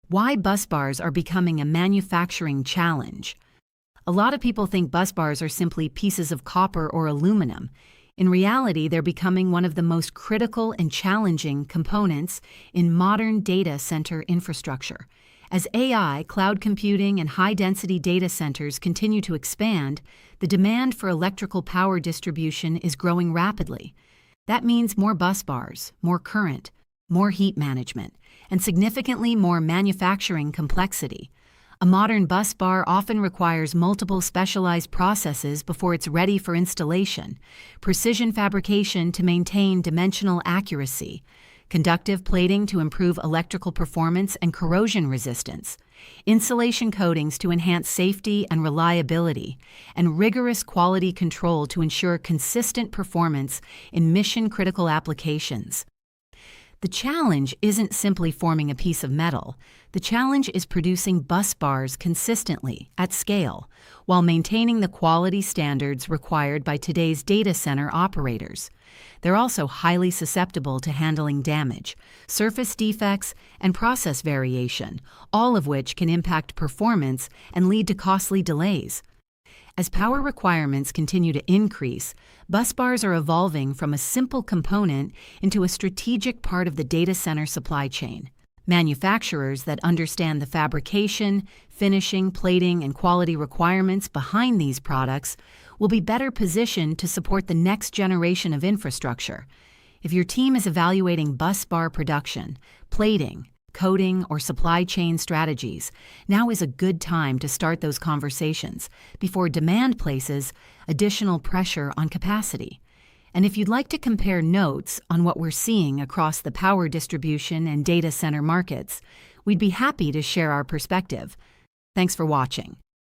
Why busbars are becoming a manufacturing challenge. A lot of people think busbars are simply pieces of copper or aluminum. In reality, they're becoming one of the most critical and challenging components in modern data center infrastructure. As AI, cloud computing, and high-density data centers continue to expand, the demand for electrical power distribution is growing rapidly. That means more busbars, more current, more heat management, and significantly more manufacturing complexity. A modern busbar often requires multiple specialized processes before it's ready for installation: precision fabrication to maintain dimensional accuracy, conductive plating to improve electrical performance and corrosion resistance, insulation coatings to enhance safety and reliability, and rigorous quality control to ensure consistent performance in mission-critical applications. The challenge isn't simply forming a piece of metal. The challenge is producing busbars consistently, at scale, while maintaining the quality standards required by today's data center operators. They're also highly susceptible to handling damage, surface defects, and process variation, all of which can impact performance and lead to costly delays. As power requirements continue to increase, busbars are evolving from a simple component into a strategic part of the data center supply chain. Manufacturers that understand the fabrication, finishing, plating, and quality requirements behind these products will be better positioned to support the next generation of infrastructure. If your team is evaluating busbar production, plating, coating, or supply chain strategies, now is a good time to start those conversations before demand places additional pressure on capacity. And if you'd like to compare notes on what we're seeing across the power distribution and data center markets, we'd be happy to share our perspective. Thanks for watching.